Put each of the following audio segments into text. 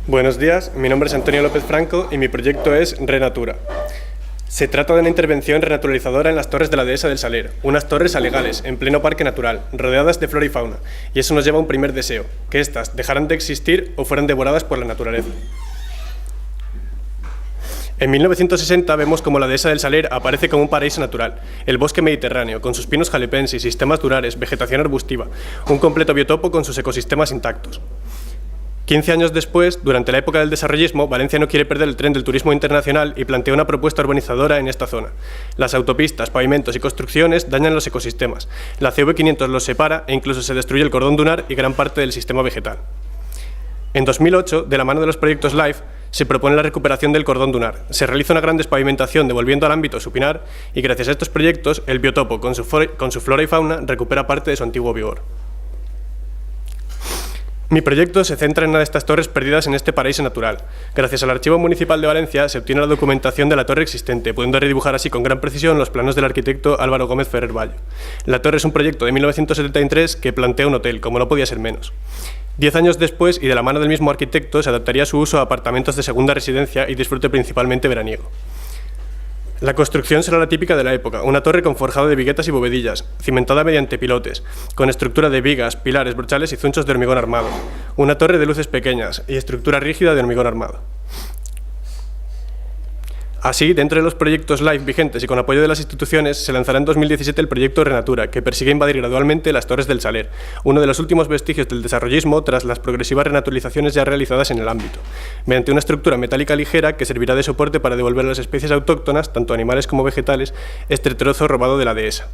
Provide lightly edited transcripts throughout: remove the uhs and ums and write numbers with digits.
Buenos días, mi nombre es Antonio López Franco y mi proyecto es Renatura. Se trata de una intervención renaturalizadora en las torres de la dehesa del Saler, unas torres alegales, en pleno parque natural, rodeadas de flora y fauna, y eso nos lleva a un primer deseo, que éstas dejaran de existir o fueran devoradas por la naturaleza. En 1960 vemos como la dehesa del Saler aparece como un paraíso natural, el bosque mediterráneo, con sus pinos jalepensis, sistemas durares, vegetación arbustiva, un completo biotopo con sus ecosistemas intactos. 15 años después, durante la época del desarrollismo, Valencia no quiere perder el tren del turismo internacional y plantea una propuesta urbanizadora en esta zona. Las autopistas, pavimentos y construcciones dañan los ecosistemas. La CV500 los separa e incluso se destruye el cordón dunar y gran parte del sistema vegetal. En 2008, de la mano de los proyectos LIFE, se propone la recuperación del cordón dunar. Se realiza una gran despavimentación devolviendo al ámbito su pinar y gracias a estos proyectos, el biotopo, con su flora y fauna, recupera parte de su antiguo vigor. Mi proyecto se centra en una de estas torres perdidas en este paraíso natural. Gracias al Archivo Municipal de Valencia se obtiene la documentación de la torre existente, pudiendo redibujar así con gran precisión los planos del arquitecto Álvaro Gómez Ferrer Bayo. La torre es un proyecto de 1973 que plantea un hotel, como no podía ser menos. 10 años después, y de la mano del mismo arquitecto, se adaptaría su uso a apartamentos de segunda residencia y disfrute principalmente veraniego. La construcción será la típica de la época, una torre con forjado de viguetas y bovedillas, cimentada mediante pilotes, con estructura de vigas, pilares, brochales y zunchos de hormigón armado, una torre de luces pequeñas y estructura rígida de hormigón armado. Así, dentro de los proyectos LIFE vigentes y con apoyo de las instituciones, se lanzará en 2017 el proyecto Renatura, que persigue invadir gradualmente las torres del Saler, uno de los últimos vestigios del desarrollismo tras las progresivas renaturalizaciones ya realizadas en el ámbito, mediante una estructura metálica ligera que servirá de soporte para devolver a las especies autóctonas, tanto animales como vegetales, este trozo robado de la dehesa.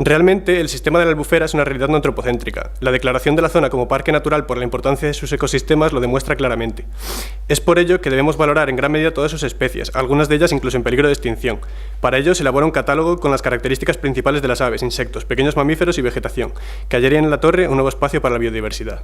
Realmente, el sistema de la Albufera es una realidad no antropocéntrica. La declaración de la zona como parque natural por la importancia de sus ecosistemas lo demuestra claramente. Es por ello que debemos valorar en gran medida todas sus especies, algunas de ellas incluso en peligro de extinción. Para ello se elabora un catálogo con las características principales de las aves, insectos, pequeños mamíferos y vegetación, que hallarían en la torre un nuevo espacio para la biodiversidad.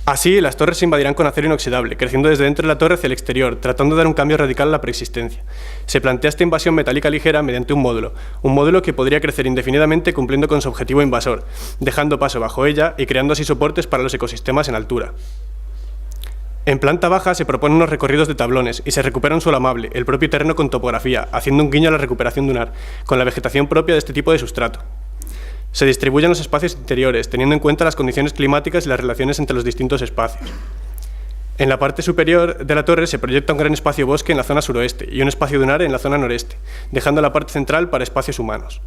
Así, las torres se invadirán con acero inoxidable, creciendo desde dentro de la torre hacia el exterior, tratando de dar un cambio radical a la preexistencia. Se plantea esta invasión metálica ligera mediante un módulo que podría crecer indefinidamente cumpliendo con su objetivo invasor, dejando paso bajo ella y creando así soportes para los ecosistemas en altura. En planta baja se proponen unos recorridos de tablones y se recupera un suelo amable, el propio terreno con topografía, haciendo un guiño a la recuperación dunar, con la vegetación propia de este tipo de sustrato. Se distribuyen los espacios interiores, teniendo en cuenta las condiciones climáticas y las relaciones entre los distintos espacios. En la parte superior de la torre se proyecta un gran espacio bosque en la zona suroeste y un espacio dunar en la zona noreste, dejando la parte central para espacios humanos.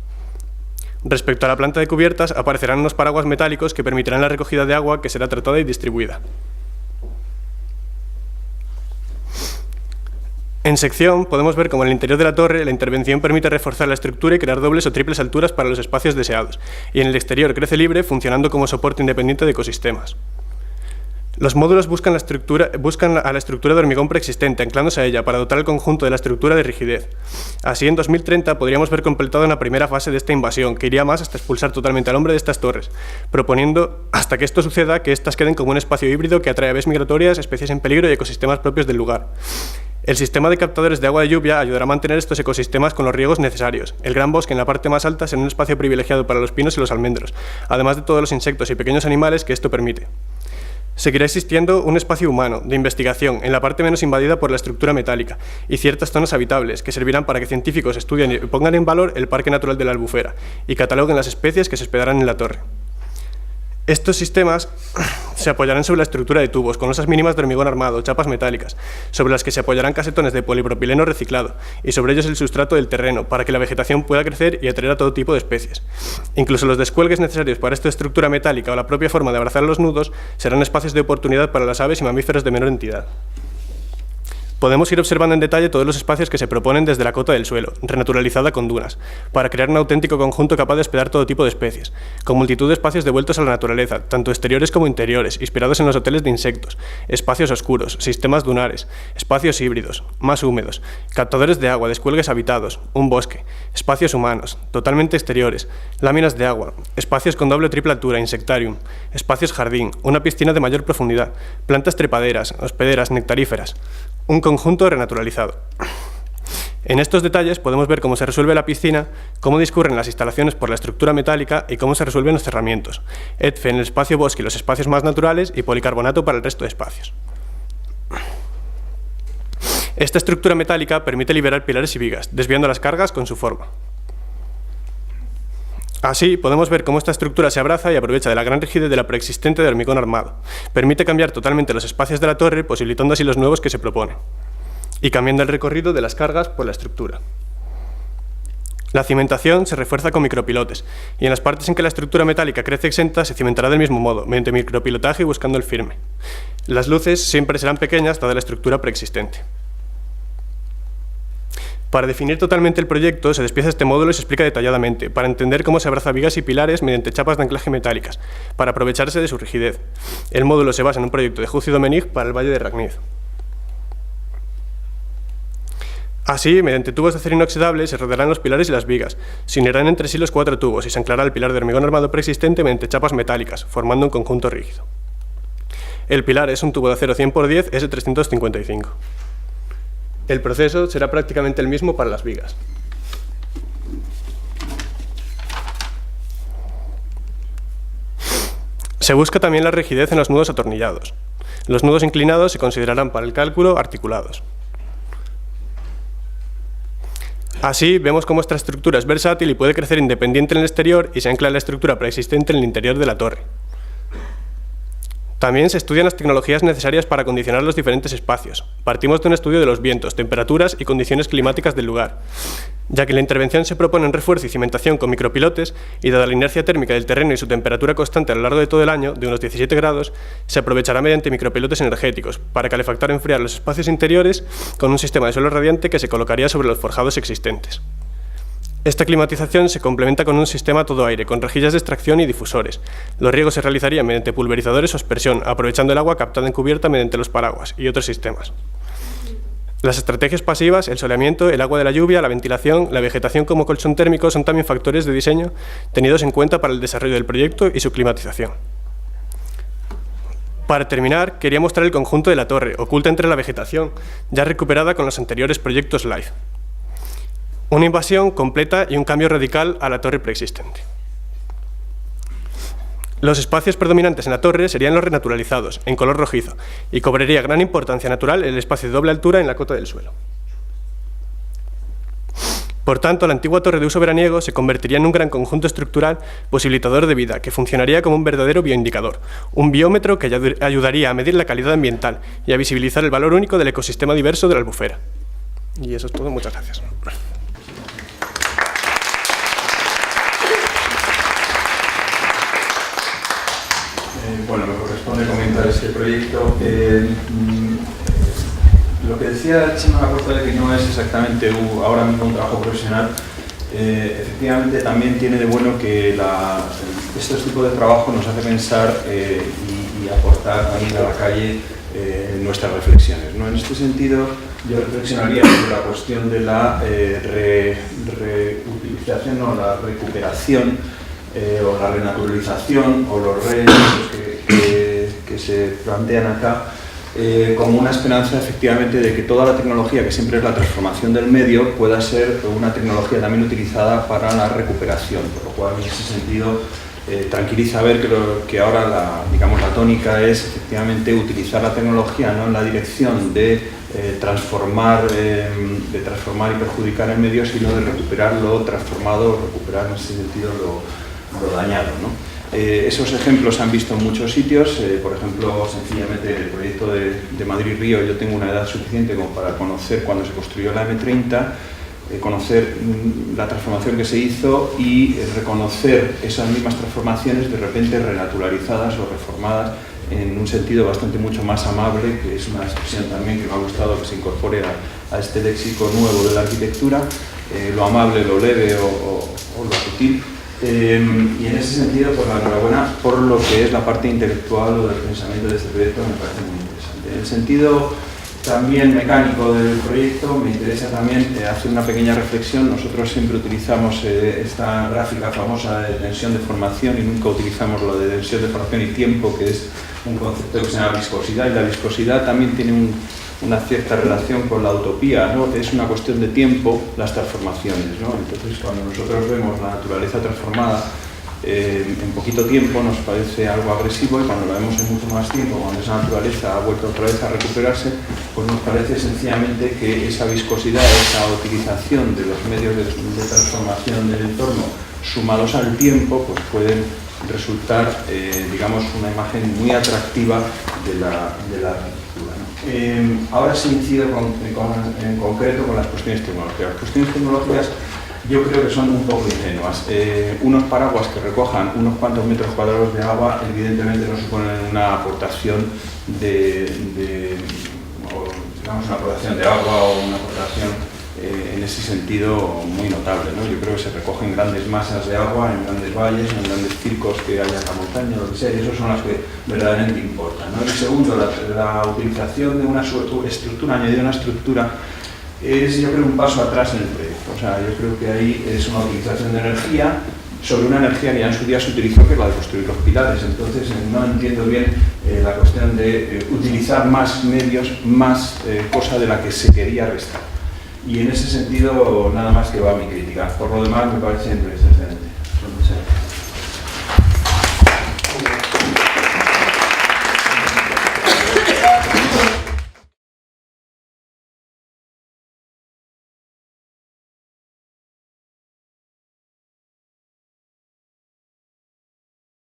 Respecto a la planta de cubiertas, aparecerán unos paraguas metálicos que permitirán la recogida de agua que será tratada y distribuida. En sección podemos ver cómo en el interior de la torre la intervención permite reforzar la estructura y crear dobles o triples alturas para los espacios deseados, y en el exterior crece libre funcionando como soporte independiente de ecosistemas. Los módulos buscan a la estructura de hormigón preexistente, anclándose a ella para dotar al conjunto de la estructura de rigidez. Así, en 2030 podríamos ver completada una primera fase de esta invasión, que iría más hasta expulsar totalmente al hombre de estas torres, proponiendo, hasta que esto suceda, que éstas queden como un espacio híbrido que atrae aves migratorias, especies en peligro y ecosistemas propios del lugar. El sistema de captadores de agua de lluvia ayudará a mantener estos ecosistemas con los riegos necesarios. El gran bosque en la parte más alta será un espacio privilegiado para los pinos y los almendros, además de todos los insectos y pequeños animales que esto permite. Seguirá existiendo un espacio humano, de investigación, en la parte menos invadida por la estructura metálica, y ciertas zonas habitables, que servirán para que científicos estudien y pongan en valor el Parque Natural de la Albufera, y cataloguen las especies que se hospedarán en la torre. Estos sistemas se apoyarán sobre la estructura de tubos, con losas mínimas de hormigón armado, chapas metálicas, sobre las que se apoyarán casetones de polipropileno reciclado, y sobre ellos el sustrato del terreno, para que la vegetación pueda crecer y atraer a todo tipo de especies. Incluso los descuelgues necesarios para esta estructura metálica o la propia forma de abrazar los nudos serán espacios de oportunidad para las aves y mamíferos de menor entidad. Podemos ir observando en detalle todos los espacios que se proponen desde la cota del suelo, renaturalizada con dunas, para crear un auténtico conjunto capaz de hospedar todo tipo de especies, con multitud de espacios devueltos a la naturaleza, tanto exteriores como interiores, inspirados en los hoteles de insectos, espacios oscuros, sistemas dunares, espacios híbridos, más húmedos, captadores de agua, descuelgues habitados, un bosque, espacios humanos, totalmente exteriores, láminas de agua, espacios con doble o triple altura, insectarium, espacios jardín, una piscina de mayor profundidad, plantas trepaderas, hospederas, nectaríferas, un conjunto renaturalizado. En estos detalles podemos ver cómo se resuelve la piscina, cómo discurren las instalaciones por la estructura metálica y cómo se resuelven los cerramientos, ETFE en el espacio bosque y los espacios más naturales y policarbonato para el resto de espacios. Esta estructura metálica permite liberar pilares y vigas, desviando las cargas con su forma. Así, podemos ver cómo esta estructura se abraza y aprovecha de la gran rigidez de la preexistente de hormigón armado. Permite cambiar totalmente los espacios de la torre, posibilitando así los nuevos que se proponen, y cambiando el recorrido de las cargas por la estructura. La cimentación se refuerza con micropilotes, y en las partes en que la estructura metálica crece exenta se cimentará del mismo modo, mediante micropilotaje y buscando el firme. Las luces siempre serán pequeñas, dada la estructura preexistente. Para definir totalmente el proyecto, se despieza este módulo y se explica detalladamente, para entender cómo se abraza vigas y pilares mediante chapas de anclaje metálicas, para aprovecharse de su rigidez. El módulo se basa en un proyecto de Huth y Domenech para el Valle de Ragnit. Así, mediante tubos de acero inoxidable, se rodearán los pilares y las vigas, se unirán entre sí los 4 tubos y se anclará el pilar de hormigón armado preexistente mediante chapas metálicas, formando un conjunto rígido. El pilar es un tubo de acero 100×10 S355. El proceso será prácticamente el mismo para las vigas. Se busca también la rigidez en los nudos atornillados. Los nudos inclinados se considerarán para el cálculo articulados. Así, vemos cómo esta estructura es versátil y puede crecer independiente en el exterior y se ancla en la estructura preexistente en el interior de la torre. También se estudian las tecnologías necesarias para acondicionar los diferentes espacios. Partimos de un estudio de los vientos, temperaturas y condiciones climáticas del lugar, ya que la intervención se propone en refuerzo y cimentación con micropilotes y dada la inercia térmica del terreno y su temperatura constante a lo largo de todo el año, de unos 17 grados, se aprovechará mediante micropilotes energéticos para calefactar o enfriar los espacios interiores con un sistema de suelo radiante que se colocaría sobre los forjados existentes. Esta climatización se complementa con un sistema todo aire, con rejillas de extracción y difusores. Los riegos se realizarían mediante pulverizadores o aspersión, aprovechando el agua captada en cubierta mediante los paraguas y otros sistemas. Las estrategias pasivas, el soleamiento, el agua de la lluvia, la ventilación, la vegetación como colchón térmico son también factores de diseño tenidos en cuenta para el desarrollo del proyecto y su climatización. Para terminar, quería mostrar el conjunto de la torre, oculta entre la vegetación, ya recuperada con los anteriores proyectos LIFE. Una invasión completa y un cambio radical a la torre preexistente. Los espacios predominantes en la torre serían los renaturalizados, en color rojizo, y cobraría gran importancia natural el espacio de doble altura en la cota del suelo. Por tanto, la antigua torre de uso veraniego se convertiría en un gran conjunto estructural posibilitador de vida, que funcionaría como un verdadero bioindicador, un biómetro que ayudaría a medir la calidad ambiental y a visibilizar el valor único del ecosistema diverso de la Albufera. Y eso es todo, muchas gracias. Bueno, me corresponde comentar este proyecto. Lo que decía Chema Laporta de que no es exactamente ahora mismo un trabajo profesional, efectivamente también tiene de bueno que este tipo de trabajo nos hace pensar y aportar también a la calle nuestras reflexiones, ¿no? En este sentido, yo reflexionaría sobre la cuestión de la reutilización o la recuperación o la renaturalización o los reusos que se plantean acá como una esperanza efectivamente de que toda la tecnología, que siempre es la transformación del medio, pueda ser una tecnología también utilizada para la recuperación, por lo cual en ese sentido tranquiliza ver que ahora la tónica es efectivamente utilizar la tecnología no en la dirección de transformar y perjudicar el medio, sino de recuperar lo transformado, recuperar en ese sentido lo dañado, ¿no? Esos ejemplos se han visto en muchos sitios, por ejemplo, sencillamente el proyecto de Madrid-Río. Yo tengo una edad suficiente como para conocer cuando se construyó la M30, conocer la transformación que se hizo y reconocer esas mismas transformaciones de repente renaturalizadas o reformadas en un sentido bastante mucho más amable, que es una expresión también que me ha gustado que se incorpore a este léxico nuevo de la arquitectura, lo amable, lo leve o lo sutil. Y en ese sentido, pues la enhorabuena por lo que es la parte intelectual o del pensamiento de este proyecto, me parece muy interesante. En el sentido también mecánico del proyecto, me interesa también hacer una pequeña reflexión. Nosotros siempre utilizamos esta gráfica famosa de tensión de formación y nunca utilizamos lo de tensión de formación y tiempo, que es un concepto que se llama viscosidad, y la viscosidad también tiene una cierta relación con la utopía, ¿no? Es una cuestión de tiempo las transformaciones, ¿no? Entonces, cuando nosotros vemos la naturaleza transformada en poquito tiempo nos parece algo agresivo, y cuando la vemos en mucho más tiempo, cuando esa naturaleza ha vuelto otra vez a recuperarse, pues nos parece sencillamente que esa viscosidad, esa utilización de los medios de transformación del entorno sumados al tiempo, pues pueden resultar, digamos, una imagen muy atractiva de la arquitectura, ¿no? Ahora sí incido en concreto con las cuestiones tecnológicas. Las cuestiones tecnológicas yo creo que son un poco ingenuas. Unos paraguas que recojan unos cuantos metros cuadrados de agua evidentemente no suponen una aportación digamos, una aportación de agua o una aportación en ese sentido muy notable, ¿no? Yo creo que se recogen grandes masas de agua en grandes valles, en grandes circos que hay en la montaña, lo que sea, y esas son las que verdaderamente importan, ¿no? Y segundo, la utilización de una estructura, añadir una estructura, es, yo creo, un paso atrás en el proyecto. O sea, yo creo que ahí es una utilización de energía sobre una energía que ya en su día se utilizó, que es la de construir los pilares. Entonces, no entiendo bien la cuestión de utilizar más medios, más cosa de la que se quería restar. Y en ese sentido, nada más que va mi crítica. Por lo demás, me parece excelente. Muchas gracias.